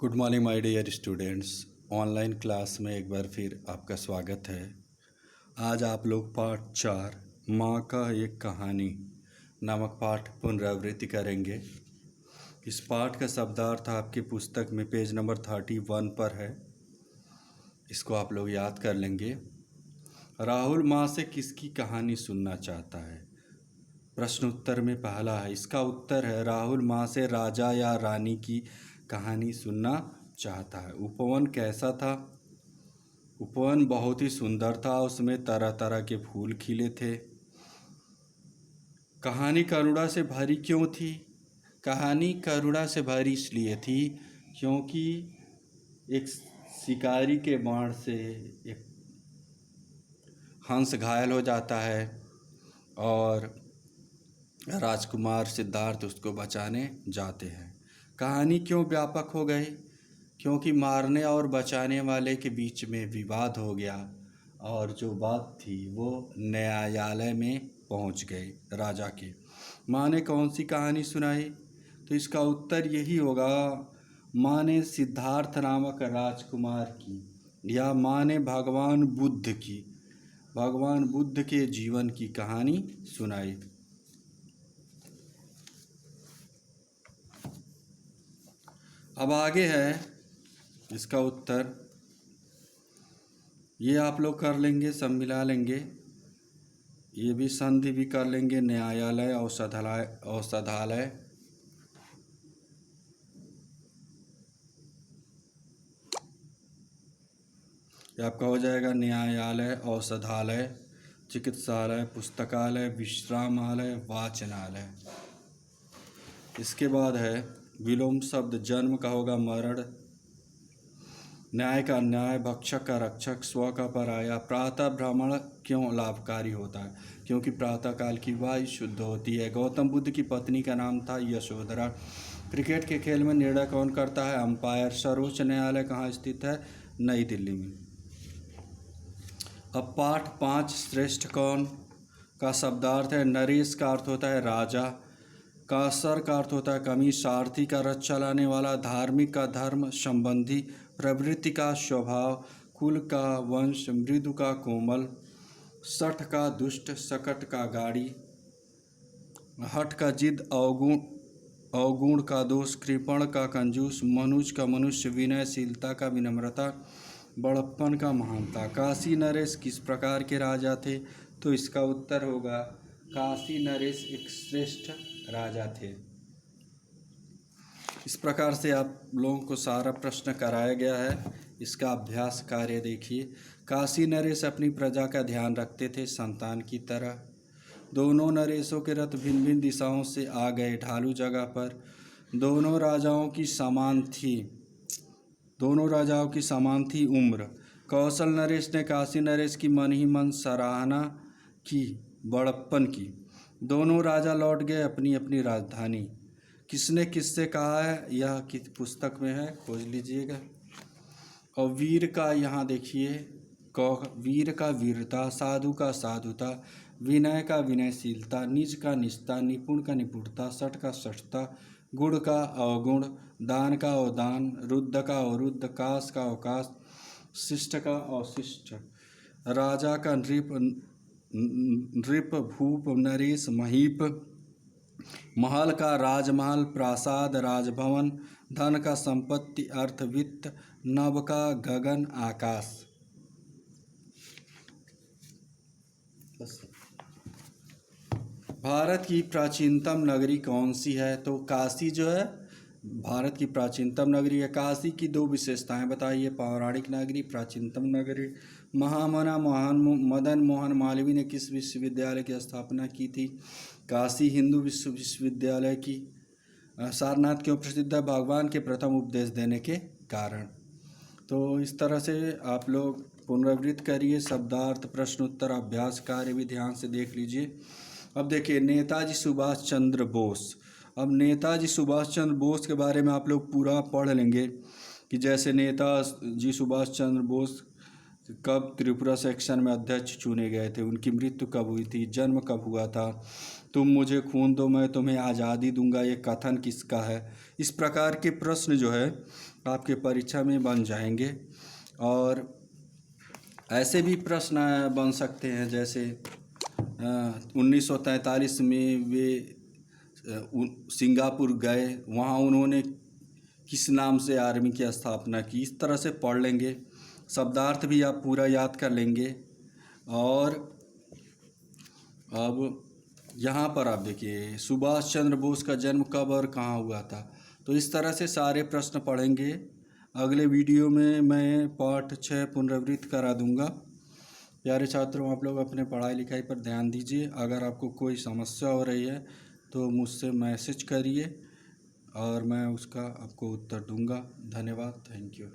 Good morning my dear students. Online class में एक बार फिर आपका स्वागत है। आज आप लोग पाठ 4 माँ का एक कहानी नामक पाठ पुनरावृत्ति करेंगे। इस पाठ का शब्दार्थ आपकी पुस्तक में पेज नंबर 31 पर है। इसको आप लोग याद कर लेंगे। राहुल माँ से किसकी कहानी सुनना चाहता है? प्रश्न उत्तर में पहला है, इसका उत्तर है राहुल माँ से राजा या रानी की कहानी सुनना चाहता है। उपवन कैसा था? उपवन बहुत ही सुंदर था, उसमें तरह तरह के फूल खिले थे। कहानी करुणा से भरी क्यों थी? कहानी करुणा से भरी इसलिए थी क्योंकि एक शिकारी के बाण से एक हंस घायल हो जाता है और राजकुमार सिद्धार्थ उसको बचाने जाते हैं। कहानी क्यों व्यापक हो गई? क्योंकि मारने और बचाने वाले के बीच में विवाद हो गया और जो बात थी वो न्यायालय में पहुंच गई राजा के। माँ ने कौन सी कहानी सुनाई? तो इसका उत्तर यही होगा, माँ ने सिद्धार्थ नामक राजकुमार की, या माँ ने भगवान बुद्ध के जीवन की कहानी सुनाई। अब आगे है इसका उत्तर, ये आप लोग कर लेंगे, सब मिला लेंगे। ये भी संधि भी कर लेंगे, न्यायालय औषधालय। ये आपका हो जाएगा न्यायालय, औषधालय, चिकित्सालय, पुस्तकालय, विश्रामालय, वाचनालय। इसके बाद है विलोम शब्द, जन्म का होगा मरण, न्याय का न्याय, भक्षक का रक्षक, स्व का पराया। प्रातः भ्रमण क्यों लाभकारी होता है? क्योंकि प्रातःकाल की वायु शुद्ध होती है। गौतम बुद्ध की पत्नी का नाम था यशोधरा। क्रिकेट के खेल में निर्णय कौन करता है? अंपायर। सर्वोच्च न्यायालय कहाँ स्थित है? नई दिल्ली में। अब पाठ 5 श्रेष्ठ कौन का शब्दार्थ है, नरेश का अर्थ होता है राजा, कासर का अर्थ होता है कमी, सारथी का रथ चलाने वाला, धार्मिक का धर्म संबंधी, प्रवृत्ति का स्वभाव, कुल का वंश, मृदु का कोमल, सठ का दुष्ट, सकट का गाड़ी, हठ का जिद, अवगुण का दोष, कृपण का कंजूस, मनुज का मनुष्य, विनयशीलता का विनम्रता, बड़प्पन का महानता। काशी नरेश किस प्रकार के राजा थे? तो इसका उत्तर होगा, काशी नरेश एक श्रेष्ठ राजा थे। इस प्रकार से आप लोगों को सारा प्रश्न कराया गया है। इसका अभ्यास कार्य देखिए। काशी नरेश अपनी प्रजा का ध्यान रखते थे संतान की तरह। दोनों नरेशों के रथ भिन्न भिन्न दिशाओं से आ गए ढालू जगह पर। दोनों राजाओं की समान थी उम्र। कौशल नरेश ने काशी नरेश की मन ही मन सराहना की, बड़प्पन की। दोनों राजा लौट गए अपनी अपनी राजधानी। किसने किससे कहा है? यह किस पुस्तक में है, खोज लीजिएगा। और वीर का यहाँ देखिए, वीर का वीरता, साधु का साधुता, विनय का विनयशीलता, निज का निजता, निपुण का निपुणता, सठ का सठता, गुण का अवगुण, दान का अवदान, रुद्ध का अवरुद्ध, काश का अवकाश, शिष्ट का अवशिष्ट, राजा का नृप, भूप, नरेश, महीप, महल का राजमहल, प्रासाद, राजभवन, धन का संपत्ति, अर्थ, वित्त, नभ का गगन, आकाश। भारत की प्राचीनतम नगरी कौन सी है? तो काशी जो है भारत की प्राचीनतम नगरी है। काशी की 2 विशेषताएं बताइए। पौराणिक नगरी, प्राचीनतम नगरी। महामना मदन मोहन मालवीय ने किस विश्वविद्यालय की स्थापना की थी? काशी हिंदू विश्वविद्यालय की। सारनाथ क्यों प्रसिद्ध है? भगवान के प्रथम उपदेश देने के कारण। तो इस तरह से आप लोग पुनरावृत्त करिए। शब्दार्थ, प्रश्न उत्तर, अभ्यास कार्य भी ध्यान से देख लीजिए। अब देखिए नेताजी सुभाष चंद्र बोस। अब नेताजी सुभाष चंद्र बोस के बारे में आप लोग पूरा पढ़ लेंगे कि जैसे नेताजी सुभाष चंद्र बोस कब त्रिपुरा सेक्शन में अध्यक्ष चुने गए थे, उनकी मृत्यु कब हुई थी, जन्म कब हुआ था, तुम मुझे खून दो मैं तुम्हें आज़ादी दूंगा, ये कथन किसका है, इस प्रकार के प्रश्न जो है आपके परीक्षा में बन जाएंगे। और ऐसे भी प्रश्न बन सकते हैं, जैसे 1943 में वे सिंगापुर गए, वहाँ उन्होंने किस नाम से आर्मी की स्थापना की, इस तरह से पढ़ लेंगे। शब्दार्थ भी आप पूरा याद कर लेंगे। और अब यहाँ पर आप देखिए, सुभाष चंद्र बोस का जन्म कब और कहाँ हुआ था। तो इस तरह से सारे प्रश्न पढ़ेंगे। अगले वीडियो में मैं पार्ट 6 पुनरावृत्ति करा दूंगा। प्यारे छात्रों, आप लोग अपने पढ़ाई लिखाई पर ध्यान दीजिए। अगर आपको कोई समस्या हो रही है तो मुझसे मैसेज करिए और मैं उसका आपको उत्तर दूंगा। धन्यवाद। Thank you.